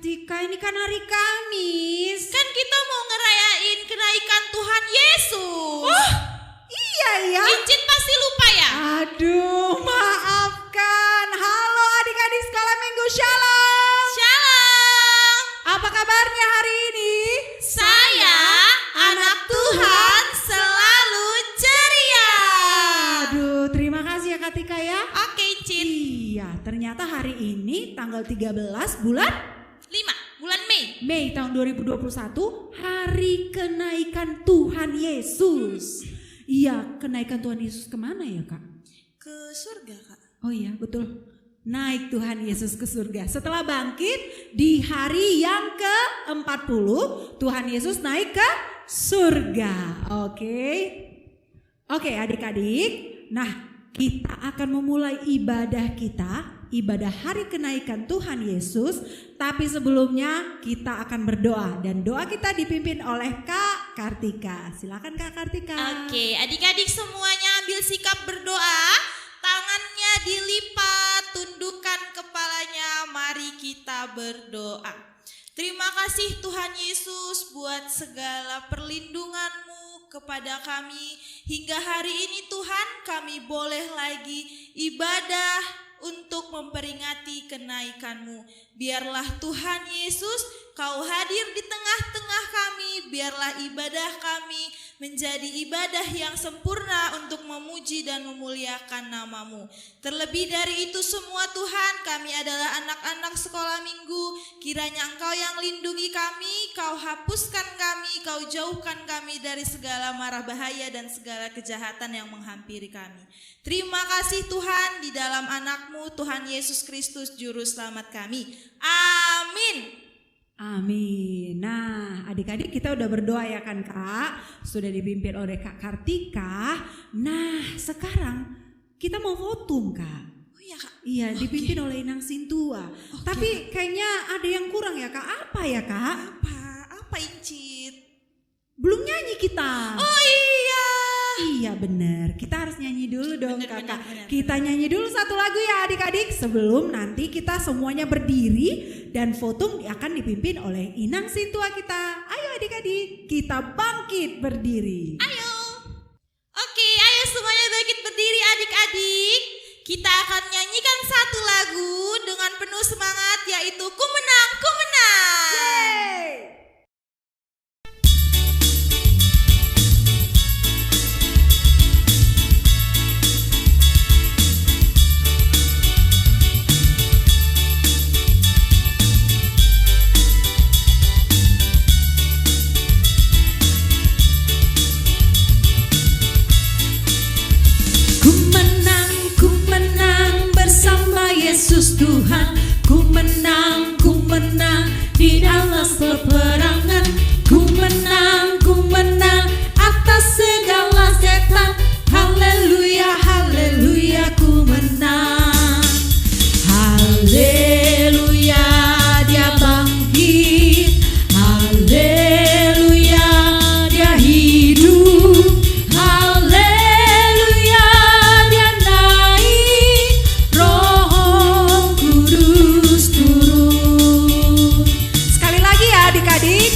Katika, ini kan hari Kamis. Kan kita mau ngerayain kenaikan Tuhan Yesus. Oh, iya ya. Incit pasti lupa ya? Aduh, maafkan. Halo adik-adik sekolah minggu, shalom. Shalom. Apa kabarnya hari ini? Saya anak Tuhan selalu ceria. Aduh, terima kasih ya Katika ya. Oke Incit. Iya, ternyata hari ini tanggal 13 bulan 5 bulan Mei. Mei tahun 2021, hari kenaikan Tuhan Yesus. Iya, kenaikan Tuhan Yesus kemana ya Kak? Ke surga Kak. Oh iya, betul. Naik Tuhan Yesus ke surga. Setelah bangkit di hari yang ke-40, Tuhan Yesus naik ke surga. Oke adik-adik. Nah, kita akan memulai ibadah kita, ibadah hari kenaikan Tuhan Yesus. Tapi sebelumnya kita akan berdoa, dan doa kita dipimpin oleh Kak Kartika. Silakan Kak Kartika. Oke, adik-adik semuanya ambil sikap berdoa. Tangannya dilipat, tundukkan kepalanya, mari kita berdoa. Terima kasih Tuhan Yesus buat segala perlindungan-Mu kepada kami. Hingga hari ini Tuhan, kami boleh lagi ibadah untuk memperingati kenaikan-Mu. Biarlah Tuhan Yesus Kau hadir di tengah-tengah kami. Biarlah ibadah kami menjadi ibadah yang sempurna untuk memuji dan memuliakan nama-Mu. Terlebih dari itu semua Tuhan, kami adalah anak-anak sekolah minggu. Kiranya Engkau yang lindungi kami, Kau hapuskan kami, Kau jauhkan kami dari segala mara bahaya dan segala kejahatan yang menghampiri kami. Terima kasih Tuhan, di dalam anak-Mu Tuhan Yesus Kristus Juru Selamat kami. Amin. Amin. Nah, adik-adik kita udah berdoa ya kan Kak? Sudah dipimpin oleh Kak Kartika. Nah, sekarang kita mau votum Kak. Oh iya Kak. Iya, dipimpin oleh Inang Sintua. Tapi kayaknya ada yang kurang ya Kak. Apa ya Kak? Apa Incit? Belum nyanyi kita. Oh iya. Iya benar, kita harus nyanyi dulu dong Kakak. Bener. Kita nyanyi dulu satu lagu ya adik-adik, sebelum nanti kita semuanya berdiri dan votum akan dipimpin oleh Inang Sintua kita. Ayo adik-adik, kita bangkit berdiri. Ayo. Oke, ayo semuanya bangkit berdiri adik-adik. Kita akan nyanyikan satu lagu dengan penuh semangat, yaitu Ku Menang, Ku Menang. Yeay! Yesus Tuhan, ku menang di atas peperangan. Ku menang atas segala setan. Haleluya, haleluya, ku menang. Haleluya, dia bangkit. Haleluya, dia hidup. Haleluya, dia naik. Roh Kudus turun. Sekali lagi ya adik-adik.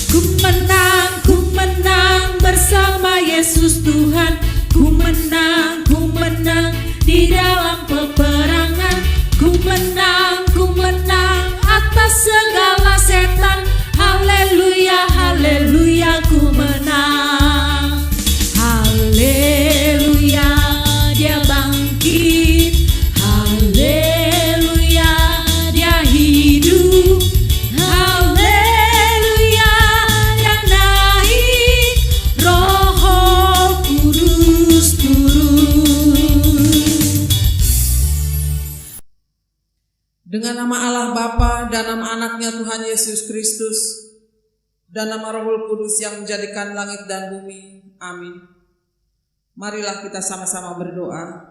Ku menang bersama Yesus Tuhan. Ku menang di dalam peperangan. Ku menang atas segala setan. Haleluya, haleluya, ku menang. Haleluya, dia bangkit. Haleluya, dia hidup. Haleluya, dia naik. Roh Kudus turun. Dengan nama Allah Bapa dan nama anaknya Tuhan Yesus Kristus dan nama Roh Kudus yang menjadikan langit dan bumi. Amin. Marilah kita sama-sama berdoa.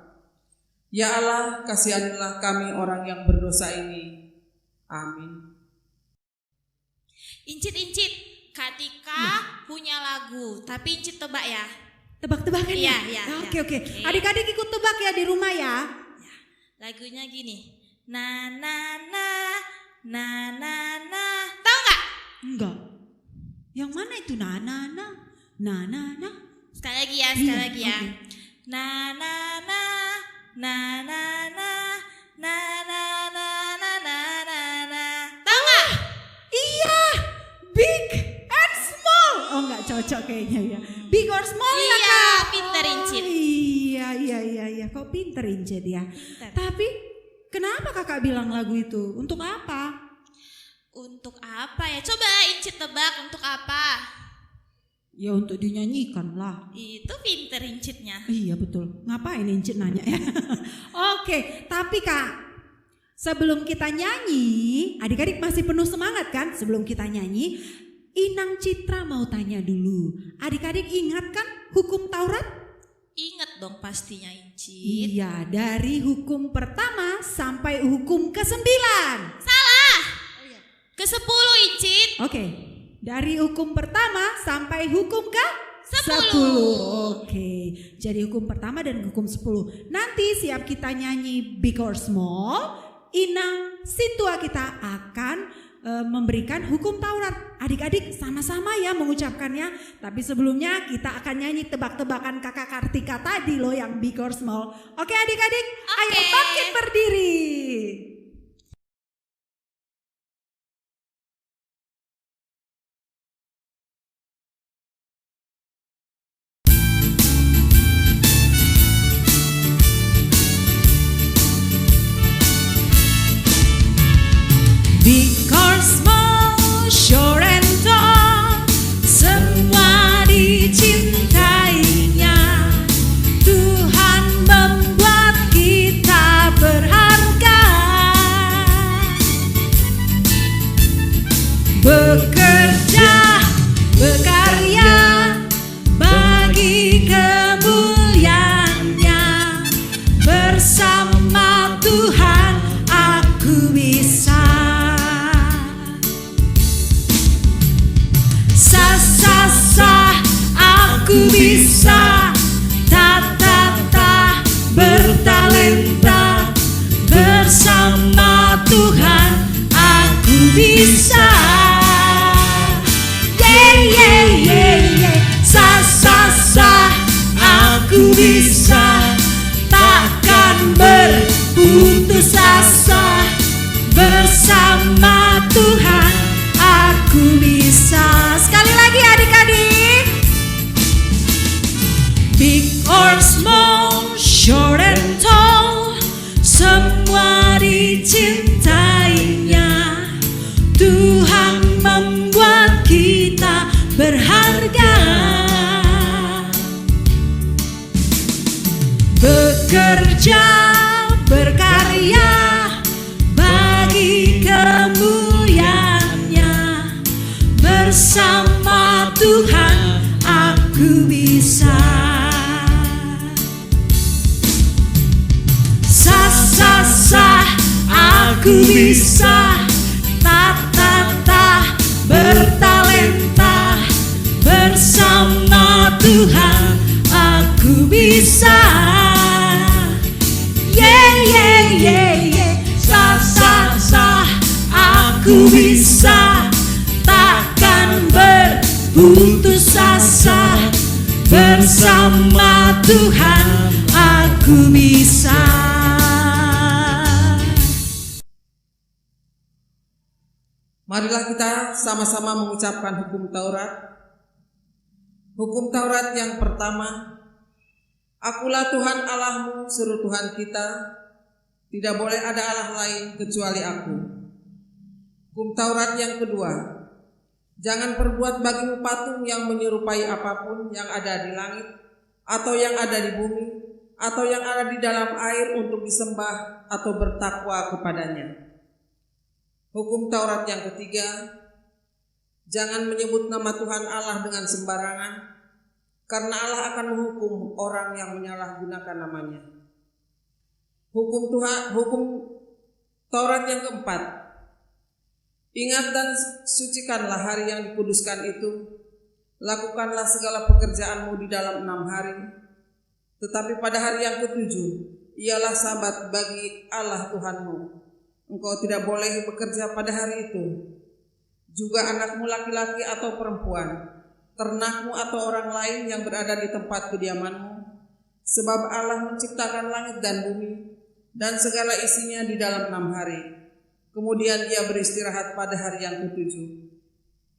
Ya Allah, kasihanilah kami orang yang berdosa ini. Amin. Incit, Katika punya lagu, tapi Incit tebak ya. Tebak-tebakan ya? Iya. Oke. Adik-adik ikut tebak ya di rumah ya. Lagunya gini. Na na na Na na na. Tahu nggak? Enggak. Yang mana itu na na na? Na na na. Sekali lagi ya, sekali Iya, lagi ya. oke. Na na na. Na na na. Na na na na na na na. Tahu nggak? Iya, big and small. Oh enggak cocok kayaknya ya. Big or small ya Iya, Kak? pinter Incit. Iya. Kok pinter Incit ya? Pinter. Tapi kenapa kakak bilang lagu itu? Untuk apa? Untuk apa ya? Coba Incit tebak untuk apa? Ya untuk dinyanyikan lah. Itu pinter Incitnya. Iya betul. Ngapain Incit nanya ya? Oke, tapi Kak, sebelum kita nyanyi, adik-adik masih penuh semangat kan? Sebelum kita nyanyi, Inang Citra mau tanya dulu. Adik-adik ingat kan hukum Taurat? Ingat dong pastinya Incit. Iya, dari hukum pertama sampai hukum ke-9. Salah. Ke-10 Incit. Oke, dari hukum pertama sampai hukum ke-10. 10. Oke, jadi hukum pertama dan hukum 10. Nanti siap kita nyanyi big or small, Inang Situa kita akan memberikan hukum Taurat. Adik-adik sama-sama ya mengucapkannya. Tapi sebelumnya kita akan nyanyi tebak-tebakan kakak Kartika tadi loh yang big or small. Oke adik-adik, ayo bangkit berdiri. Big or small, short and tall, semua dicintainya. Tuhan membuat kita berharga. Bekerja, berkarya, bagi kemuliaannya. Bersama Tuhan aku bisa. Aku bisa ta bertalenta. Bersama Tuhan aku bisa. Sa aku bisa. Takkan berputus asa. Bersama Tuhan aku bisa. Sekali lagi adik-adik. Big or small, short and tall, semua dicintainya. Tuhan membuat kita berharga. Bekerja, berkarya, bagi kemuliaannya. Bersama Tuhan aku bisa. Aku bisa. Ta bertalenta. Bersama Tuhan aku bisa. Sa aku bisa. Takkan berputus asa. Bersama Tuhan aku bisa. Marilah kita sama-sama mengucapkan hukum Taurat. Hukum Taurat yang pertama, akulah Tuhan Allahmu, seru Tuhan kita, tidak boleh ada Allah lain kecuali aku. Hukum Taurat yang kedua, jangan perbuat bagimu patung yang menyerupai apapun yang ada di langit, atau yang ada di bumi, atau yang ada di dalam air untuk disembah atau bertakwa kepadanya. Hukum Taurat yang ketiga, jangan menyebut nama Tuhan Allah dengan sembarangan, karena Allah akan menghukum orang yang menyalahgunakan namanya. Hukum Taurat yang keempat, ingat dan sucikanlah hari yang dikuduskan itu. Lakukanlah segala pekerjaanmu di dalam 6 hari, tetapi pada hari yang ke-7 ialah Sabat bagi Allah Tuhanmu. engkau tidak boleh bekerja pada hari itu. Juga anakmu laki-laki atau perempuan, ternakmu atau orang lain yang berada di tempat kediamanmu, sebab Allah menciptakan langit dan bumi dan segala isinya di dalam 6 hari. Kemudian Ia beristirahat pada hari yang ke-7.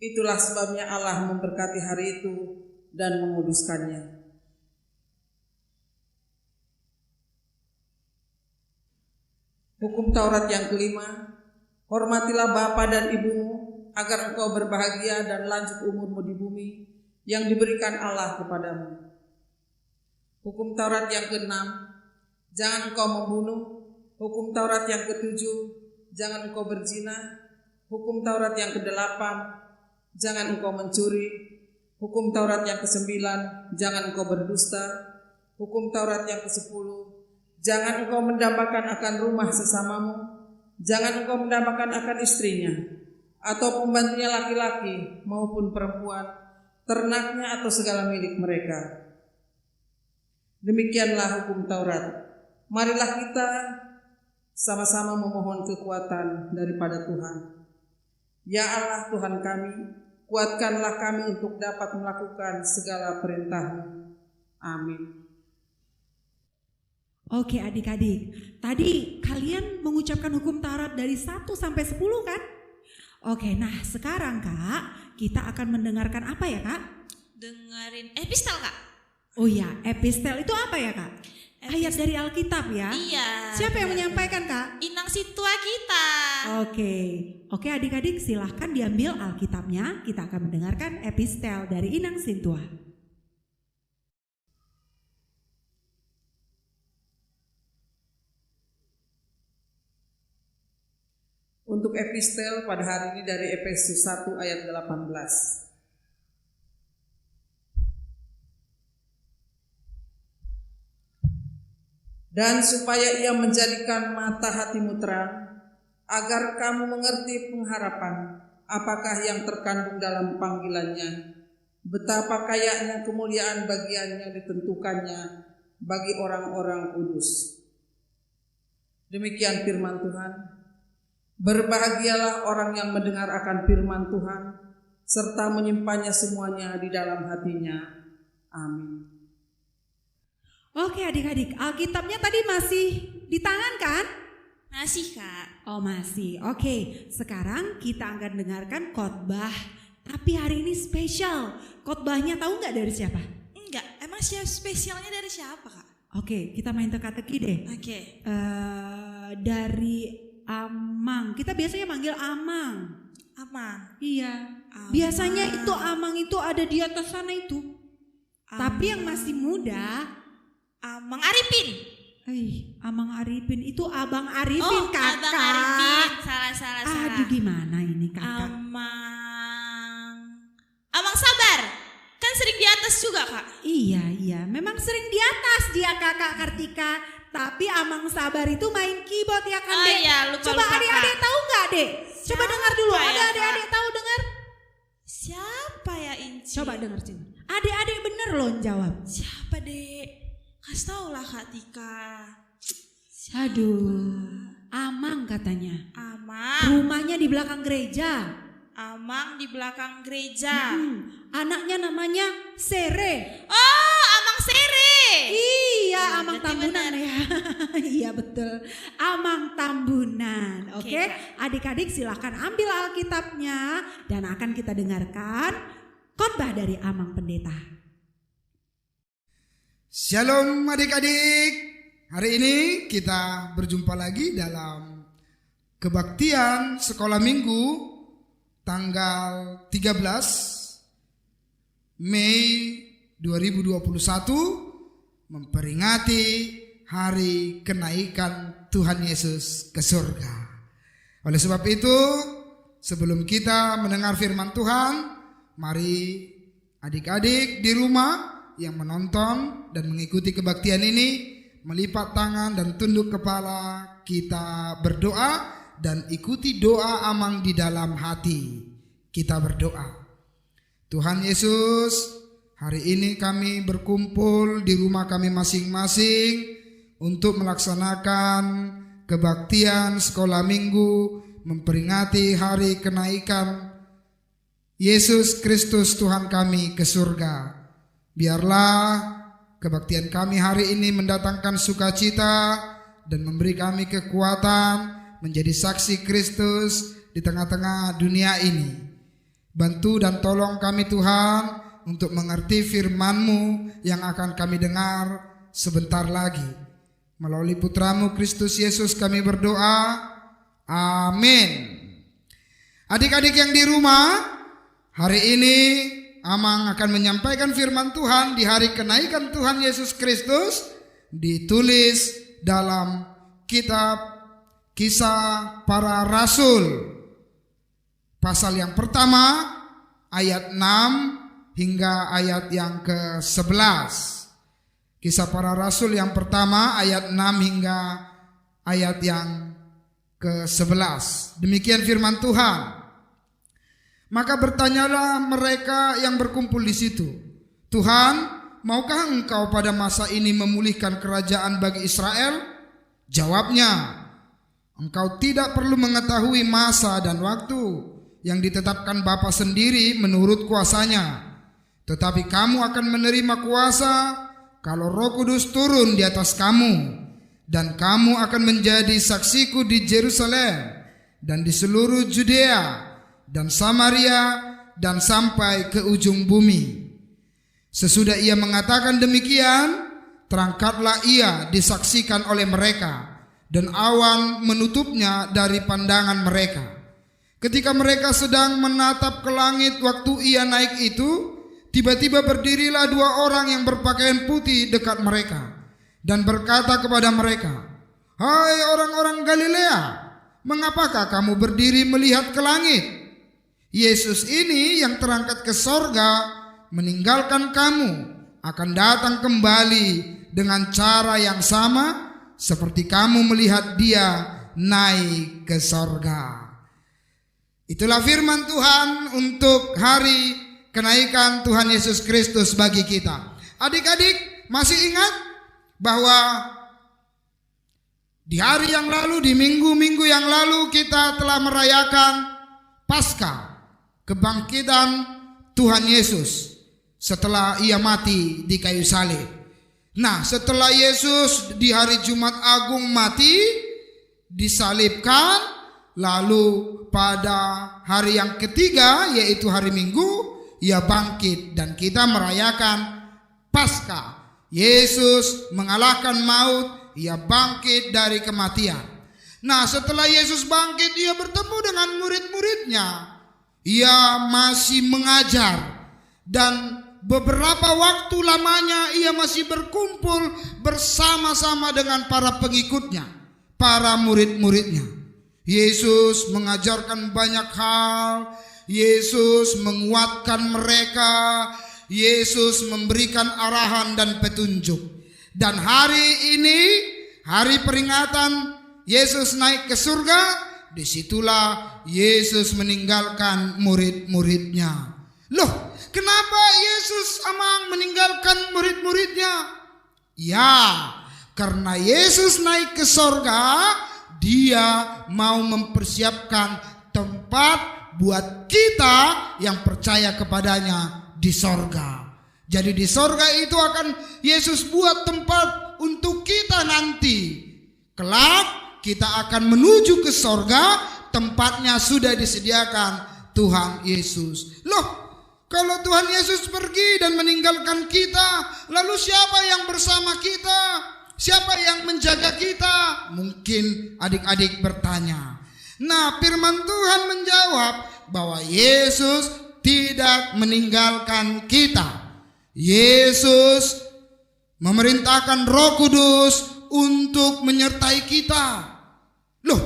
Itulah sebabnya Allah memberkati hari itu dan menguduskannya. Hukum Taurat yang kelima, hormatilah bapa dan ibumu agar engkau berbahagia dan lanjut umurmu di bumi yang diberikan Allah kepadamu. Hukum Taurat yang ke-6, jangan engkau membunuh. Hukum Taurat yang ke-7, jangan engkau berzina. Hukum Taurat yang ke-8, jangan engkau mencuri. Hukum Taurat yang ke-9, jangan engkau berdusta. Hukum Taurat yang ke-10, jangan engkau mendambakan akan rumah sesamamu. Jangan engkau mendambakan akan istrinya, atau pembantunya laki-laki maupun perempuan, ternaknya atau segala milik mereka. Demikianlah hukum Taurat. Marilah kita sama-sama memohon kekuatan daripada Tuhan. Ya Allah Tuhan kami, kuatkanlah kami untuk dapat melakukan segala perintah-Mu. Amin. Oke adik-adik, tadi kalian mengucapkan hukum Taurat dari 1 sampai 10 kan? Oke, nah sekarang Kak, kita akan mendengarkan apa ya Kak? Dengerin epistel Kak. Oh iya, epistel itu apa ya Kak? Ayat dari Alkitab ya? Iya. Siapa yang menyampaikan Kak? Inang Sintua kita. Oke adik-adik silahkan diambil Alkitabnya, kita akan mendengarkan epistel dari Inang Sintua. Untuk epistel pada hari ini dari Efesus 1 ayat 18. Dan supaya Ia menjadikan mata hatimu terang, agar kamu mengerti pengharapan apakah yang terkandung dalam panggilannya, betapa kayanya kemuliaan bagiannya ditentukannya bagi orang-orang kudus. Demikian firman Tuhan. Berbahagialah orang yang mendengar akan firman Tuhan, serta menyimpannya semuanya di dalam hatinya. Amin. Oke adik-adik, Alkitabnya tadi masih di tangan kan? Masih Kak. Oh masih, oke. Sekarang kita akan dengarkan khotbah, tapi hari ini spesial. Khotbahnya tahu nggak dari siapa? Enggak, emang spesialnya dari siapa Kak? Oke, kita main teka-teki deh. Oke. Dari Amang, kita biasanya manggil Amang. Amang. Iya. Amang. Biasanya itu Amang itu ada di atas sana itu. Tapi yang masih muda, Amang Arifin. Amang Arifin itu Abang Arifin kakak. Abang Arifin. Salah. Aduh gimana ini kakak? Amang Sabar. Kan sering di atas juga Kak. Iya, memang sering di atas dia kakak Kartika. Tapi Amang Sabar itu main keyboard ya kan Dek? Iya, Coba adik-adik tahu nggak Dek? Coba dengar dulu, ya, ada adik-adik tahu dengar? Siapa ya Inci? Coba dengar Cin. Adik-adik bener loh jawab. Siapa Dek? Kasih tau lah Kak Tika. Aduh, Amang katanya. Amang. Rumahnya di belakang gereja. Amang di belakang gereja. Anaknya namanya Sere. Oh, Amang Sere. Iya, Amang berarti Tambunan benar. ya. Iya betul, Amang Tambunan. Oke, Oke, adik-adik silahkan ambil Alkitabnya dan akan kita dengarkan khotbah dari Amang Pendeta. Shalom adik-adik. Hari ini kita berjumpa lagi dalam kebaktian sekolah minggu tanggal 13 Mei 2021 memperingati hari kenaikan Tuhan Yesus ke surga. Oleh sebab itu, sebelum kita mendengar firman Tuhan, mari adik-adik di rumah yang menonton dan mengikuti kebaktian ini melipat tangan dan tunduk kepala, kita berdoa dan ikuti doa Amang di dalam hati. Kita berdoa. Tuhan Yesus, hari ini kami berkumpul di rumah kami masing-masing untuk melaksanakan kebaktian sekolah minggu memperingati hari kenaikan Yesus Kristus Tuhan kami ke surga. Biarlah kebaktian kami hari ini mendatangkan sukacita dan memberi kami kekuatan menjadi saksi Kristus di tengah-tengah dunia ini. Bantu dan tolong kami Tuhan untuk mengerti firman-Mu yang akan kami dengar sebentar lagi. Melalui putra-Mu Kristus Yesus kami berdoa. Amin. Adik-adik yang di rumah, hari ini Amang akan menyampaikan firman Tuhan di hari kenaikan Tuhan Yesus Kristus, ditulis dalam kitab Kisah Para Rasul pasal yang pertama ayat 6 hingga ayat yang ke-11. Kisah Para Rasul yang pertama ayat 6 hingga ayat yang ke-11. Demikian firman Tuhan. Maka bertanyalah mereka yang berkumpul di situ, Tuhan, maukah Engkau pada masa ini memulihkan kerajaan bagi Israel? Jawabnya, Engkau tidak perlu mengetahui masa dan waktu yang ditetapkan Bapa sendiri menurut kuasanya. Tetapi kamu akan menerima kuasa kalau Roh Kudus turun di atas kamu, dan kamu akan menjadi saksiku di Yerusalem dan di seluruh Judea dan Samaria dan sampai ke ujung bumi. Sesudah ia mengatakan demikian, terangkatlah ia disaksikan oleh mereka, dan awan menutupnya dari pandangan mereka. Ketika mereka sedang menatap ke langit waktu ia naik itu, tiba-tiba berdirilah dua orang yang berpakaian putih dekat mereka dan berkata kepada mereka, "Hai orang-orang Galilea, mengapakah kamu berdiri melihat ke langit? Yesus ini yang terangkat ke sorga meninggalkan kamu akan datang kembali dengan cara yang sama seperti kamu melihat dia naik ke sorga." Itulah firman Tuhan untuk hari kenaikan Tuhan Yesus Kristus bagi kita. Adik-adik masih ingat bahwa di hari yang lalu, di minggu-minggu yang lalu kita telah merayakan Paskah, kebangkitan Tuhan Yesus setelah ia mati di kayu salib. Nah, setelah Yesus di hari Jumat Agung mati, disalibkan, lalu pada hari yang ketiga yaitu hari Minggu ia bangkit dan kita merayakan Paskah. Yesus mengalahkan maut, ia bangkit dari kematian. Nah, setelah Yesus bangkit, ia bertemu dengan murid-muridnya. Ia masih mengajar dan beberapa waktu lamanya ia masih berkumpul bersama-sama dengan para pengikutnya, para murid-muridnya. Yesus mengajarkan banyak hal, Yesus menguatkan mereka, Yesus memberikan arahan dan petunjuk. Dan hari ini, hari peringatan Yesus naik ke surga, disitulah Yesus meninggalkan murid-muridnya. Loh, kenapa Yesus Amang meninggalkan murid-muridnya? Ya, karena Yesus naik ke sorga, dia mau mempersiapkan tempat buat kita yang percaya kepadanya di sorga. Jadi di sorga itu akan Yesus buat tempat untuk kita nanti. Kelak kita akan menuju ke sorga, tempatnya sudah disediakan Tuhan Yesus. Loh, kalau Tuhan Yesus pergi dan meninggalkan kita, lalu siapa yang bersama kita? Siapa yang menjaga kita? Mungkin adik-adik bertanya. Nah, firman Tuhan menjawab bahwa Yesus tidak meninggalkan kita. Yesus memerintahkan Roh Kudus untuk menyertai kita. Loh,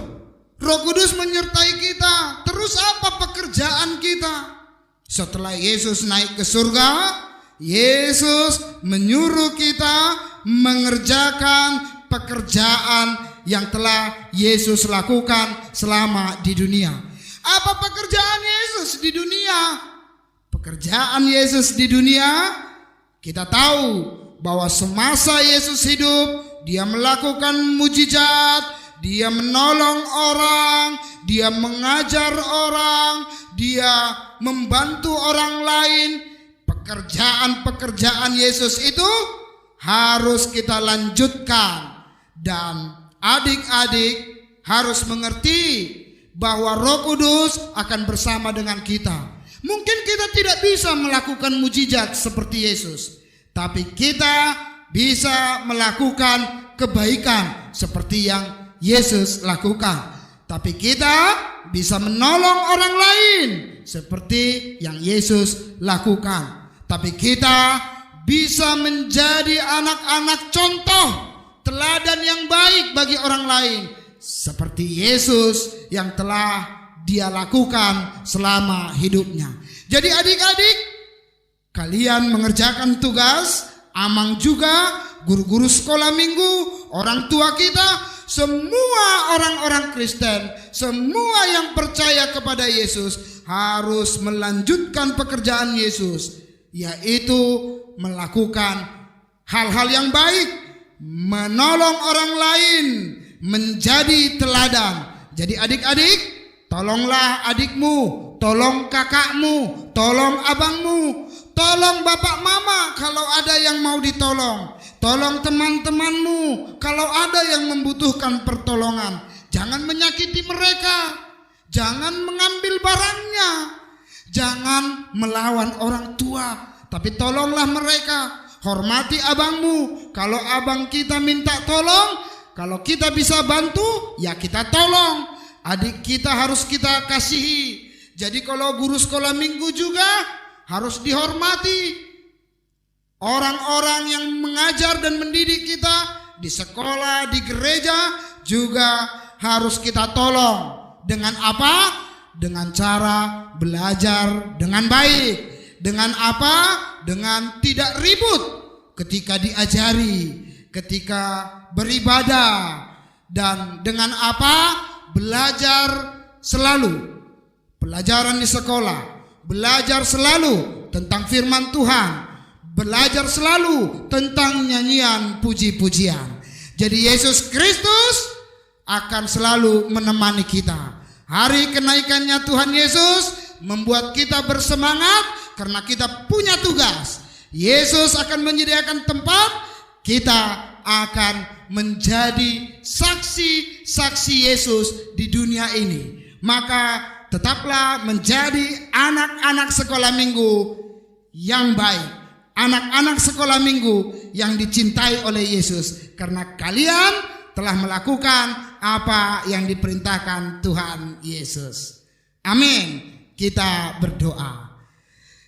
Roh Kudus menyertai kita. Terus apa pekerjaan kita? Setelah Yesus naik ke surga, Yesus menyuruh kita mengerjakan pekerjaan yang telah Yesus lakukan selama di dunia. Apa pekerjaan Yesus di dunia? Pekerjaan Yesus di dunia, kita tahu bahwa semasa Yesus hidup, dia melakukan mujizat, dia menolong orang, dia mengajar orang, dia membantu orang lain. Pekerjaan-pekerjaan Yesus itu harus kita lanjutkan. Dan adik-adik harus mengerti bahwa Roh Kudus akan bersama dengan kita. Mungkin kita tidak bisa melakukan mujizat seperti Yesus, tapi kita bisa melakukan kebaikan seperti yang Yesus lakukan. Tapi kita bisa menolong orang lain seperti yang Yesus lakukan. Tapi kita bisa menjadi anak-anak contoh, teladan yang baik bagi orang lain seperti Yesus yang telah dia lakukan selama hidupnya. Jadi adik-adik, kalian mengerjakan tugas, Amang juga, guru-guru sekolah minggu, orang tua kita, semua orang-orang Kristen, semua yang percaya kepada Yesus harus melanjutkan pekerjaan Yesus, yaitu melakukan hal-hal yang baik, menolong orang lain, menjadi teladan. Jadi adik-adik, tolonglah adikmu, tolong kakakmu, tolong abangmu, tolong bapak mama kalau ada yang mau ditolong, tolong teman-temanmu kalau ada yang membutuhkan pertolongan. Jangan menyakiti mereka, jangan mengambil barangnya, jangan melawan orang tua, tapi tolonglah mereka. Hormati abangmu, kalau abang kita minta tolong, kalau kita bisa bantu, ya kita tolong. Adik kita harus kita kasihi. Jadi kalau guru sekolah minggu juga harus dihormati. Orang-orang yang mengajar dan mendidik kita di sekolah, di gereja juga harus kita tolong. Dengan apa? Dengan cara belajar dengan baik. Dengan apa? Dengan tidak ribut ketika diajari, ketika beribadah. Dan dengan apa? Belajar selalu. Pelajaran di sekolah, belajar selalu tentang firman Tuhan, belajar selalu tentang nyanyian puji-pujian. Jadi Yesus Kristus akan selalu menemani kita. Hari kenaikannya Tuhan Yesus membuat kita bersemangat karena kita punya tugas. Yesus akan menyediakan tempat, kita akan menjadi saksi-saksi Yesus di dunia ini. Maka tetaplah menjadi anak-anak sekolah minggu yang baik, anak-anak sekolah minggu yang dicintai oleh Yesus, karena kalian telah melakukan apa yang diperintahkan Tuhan Yesus. Amin. Kita berdoa.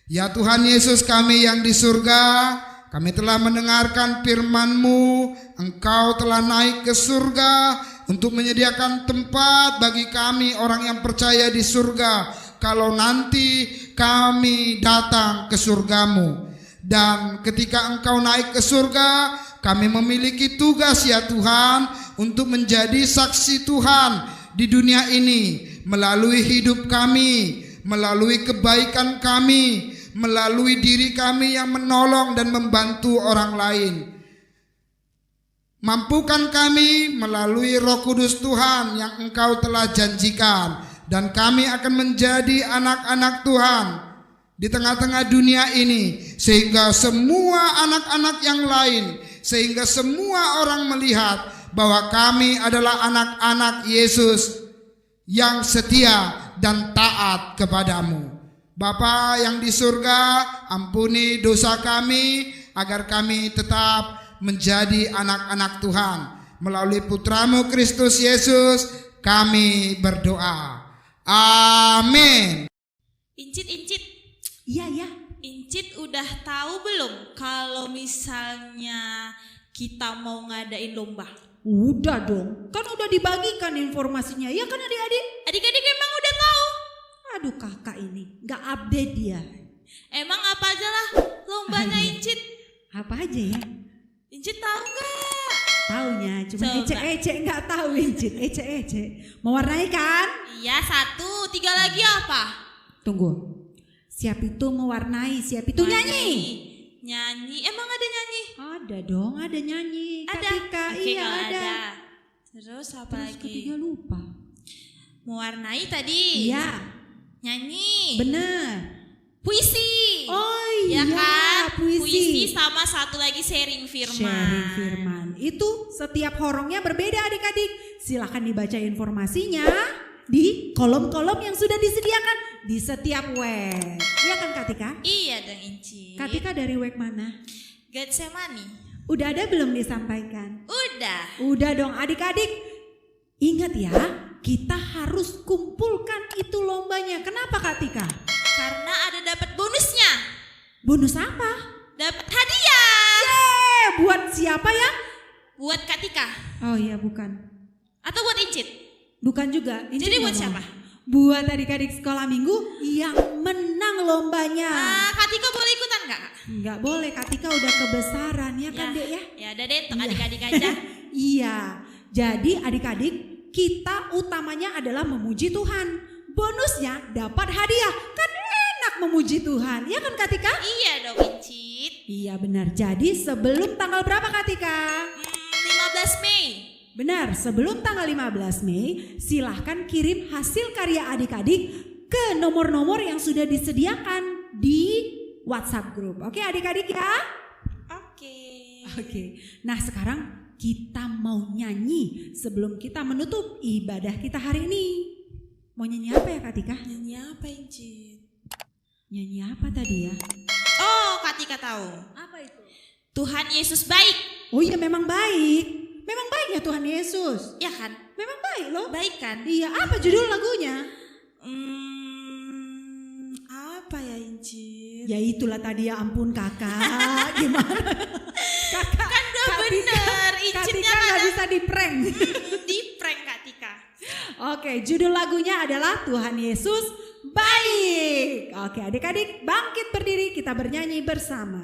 Ya Tuhan Yesus kami yang di surga, kami telah mendengarkan firman-Mu. Engkau telah naik ke surga untuk menyediakan tempat bagi kami orang yang percaya di surga, kalau nanti kami datang ke surga-Mu. Dan ketika Engkau naik ke surga, kami memiliki tugas ya Tuhan untuk menjadi saksi Tuhan di dunia ini, melalui hidup kami, melalui kebaikan kami, melalui diri kami yang menolong dan membantu orang lain. Mampukan kami melalui Roh Kudus Tuhan yang Engkau telah janjikan, dan kami akan menjadi anak-anak Tuhan di tengah-tengah dunia ini, sehingga semua anak-anak yang lain, sehingga semua orang melihat bahwa kami adalah anak-anak Yesus yang setia dan taat kepadamu. Bapa yang di surga, ampuni dosa kami agar kami tetap menjadi anak-anak Tuhan. Melalui Putramu Kristus Yesus kami berdoa. Amin. Incit. Iya. Incit udah tahu belum kalau misalnya kita mau ngadain lomba? Udah dong, kan udah dibagikan informasinya, ya kan adik-adik? Adik-adik emang udah tahu? Aduh kakak ini, gak update dia. Emang apa aja lah lombanya Incit? Apa aja ya? Incit tahu nggak? Taunya, cuma Coba. ece-ece gak tahu Incit, ece-ece. Mewarnai kan? Iya 1, 3 lagi apa? Tunggu, siap itu mewarnai, siap itu nyanyi. Nyanyi, emang ada nyanyi? Ada dong, ada nyanyi. Ada. Ketika, Oke, iya kalau ada. Terus apa Terus ketiga lagi? lupa. Mewarnai tadi. Iya, Nyanyi. benar. Puisi. Oh Ya iya, kan? puisi. sama satu lagi sharing firman. Sharing firman. Itu setiap horongnya berbeda adik-adik. Silakan dibaca informasinya di kolom-kolom yang sudah disediakan di setiap web. Iya kan Katika? Iya dong Incit. Katika dari web mana? Getsemani. Udah ada belum disampaikan? Udah. Udah dong adik-adik. Ingat ya, kita harus kumpulkan itu lombanya. Kenapa Katika? Karena ada dapat bonusnya. Bonus apa? Dapat hadiah. Buat siapa ya? Buat Katika. Oh iya bukan. Atau buat Incit. Bukan juga. Ini Jadi nggak buat mau. siapa? Buat adik-adik sekolah minggu yang menang lombanya. Katika boleh ikutan nggak? Nggak boleh, Katika udah kebesaran ya kan Dek ya? Ya udah deh, untuk adik-adik aja. Iya, jadi adik-adik kita utamanya adalah memuji Tuhan. Bonusnya dapat hadiah, kan enak memuji Tuhan, ya kan Katika? Iya dong Incit. Iya benar, jadi sebelum tanggal berapa Katika? 15 Mei. Benar, sebelum tanggal 15 Mei silahkan kirim hasil karya adik-adik ke nomor-nomor yang sudah disediakan di WhatsApp group. Oke adik-adik ya? Oke. Nah sekarang kita mau nyanyi sebelum kita menutup ibadah kita hari ini. Mau nyanyi apa ya Katika? Nyanyi apa Incit? Nyanyi apa tadi ya? Oh, Katika tahu. Apa itu? Tuhan Yesus baik. Oh iya memang baik. Memang baik ya Tuhan Yesus. Ya kan? Memang baik loh. Baik kan? Iya, apa judul lagunya? Apa ya Incit? Ya itulah tadi ya ampun kakak. Gimana? Kakak Kan udah bener, Incitnya Katika nggak mana? bisa di prank. Di prank Katika. Oke, judul lagunya adalah Tuhan Yesus baik. Oke, adik-adik bangkit berdiri, kita bernyanyi bersama.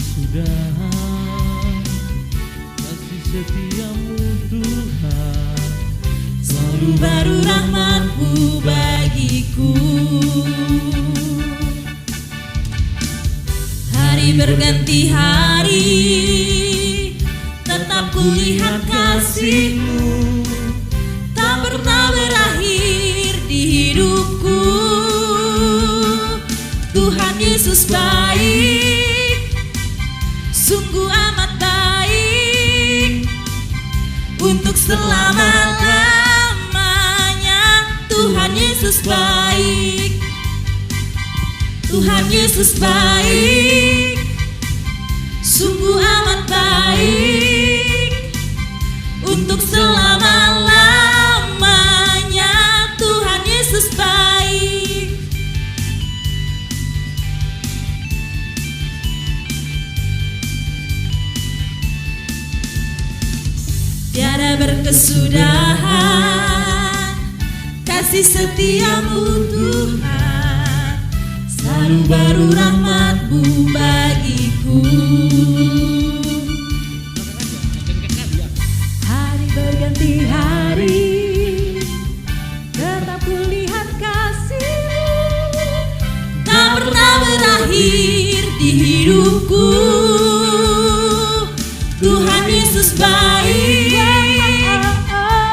Kesudahan kasih setiamu Tuhan, Selalu baru rahmat-Mu bagiku. Hari berganti hari, tetap kulihat kasih-Mu, tak pernah berakhir di hidupku. Tuhan Yesus baik, sungguh amat baik, untuk selama-lamanya. Tuhan Yesus baik, Tuhan Yesus baik, sungguh amat baik, untuk selama-lamanya. Tuhan Yesus baik. Tiada berkesudahan kasih setiamu Tuhan, selalu baru rahmat-Mu bagiku. Hari berganti hari, tetap kulihat kasih-Mu, Tak pernah berakhir di hidupku. Tuhan Yesus baik,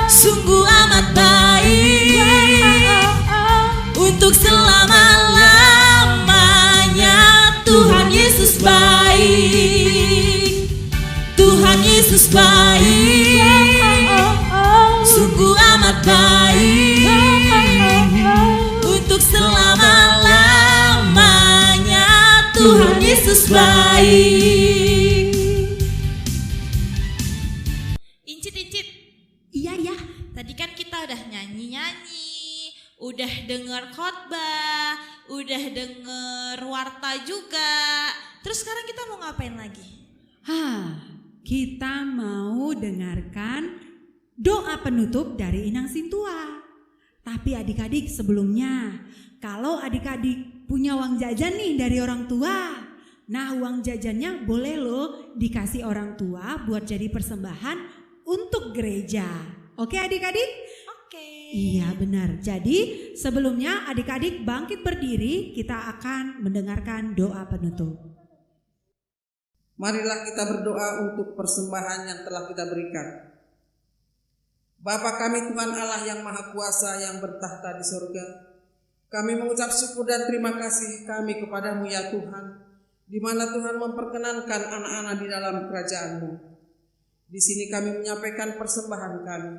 sungguh amat baik, untuk selama-lamanya. Tuhan Yesus baik, Tuhan Yesus baik, sungguh amat baik, untuk selama-lamanya. Tuhan Yesus baik. Incit. Iya. Tadi kan kita udah nyanyi-nyanyi, udah denger khotbah, udah denger warta juga. Terus sekarang kita mau ngapain lagi? Kita mau dengarkan doa penutup dari Inang Sintua. Tapi adik-adik sebelumnya, kalau adik-adik punya uang jajan nih dari orang tua. Nah, uang jajannya boleh loh dikasih orang tua buat jadi persembahan untuk gereja. Oke adik-adik? Oke. Iya benar. Jadi sebelumnya adik-adik bangkit berdiri, kita akan mendengarkan doa penutup. Marilah kita berdoa untuk persembahan yang telah kita berikan. Bapa kami Tuhan Allah yang Maha Kuasa yang bertahta di surga, kami mengucap syukur dan terima kasih kami kepadamu ya Tuhan, di mana Tuhan memperkenankan anak-anak di dalam kerajaan-Mu. Di sini kami menyampaikan persembahan kami,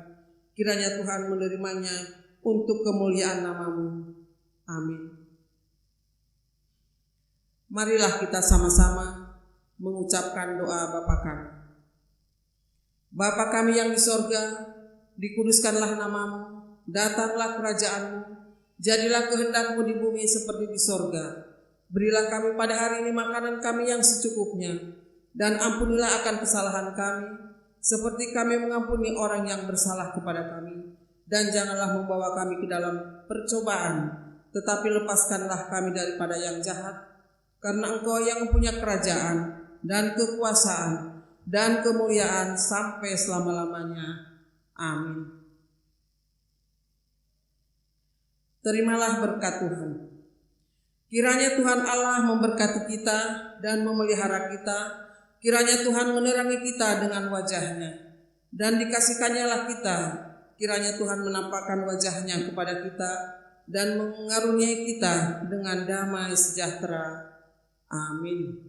kiranya Tuhan menerimanya untuk kemuliaan nama-Mu. Amin. Marilah kita sama-sama mengucapkan doa Bapa kami. Bapa kami yang di sorga, dikuduskanlah nama-Mu, datanglah kerajaan-Mu, jadilah kehendak-Mu di bumi seperti di sorga. Berilah kami pada hari ini makanan kami yang secukupnya, dan ampunilah akan kesalahan kami, seperti kami mengampuni orang yang bersalah kepada kami. Dan janganlah membawa kami ke dalam percobaan, tetapi lepaskanlah kami daripada yang jahat, karena Engkau yang mempunyai kerajaan, dan kekuasaan, dan kemuliaan sampai selama-lamanya. Amin. Terimalah berkat Tuhan. Kiranya Tuhan Allah memberkati kita dan memelihara kita. Kiranya Tuhan menerangi kita dengan wajah-Nya, dan dikasihkannya lah kita. Kiranya Tuhan menampakkan wajah-Nya kepada kita dan mengaruniai kita dengan damai sejahtera. Amin.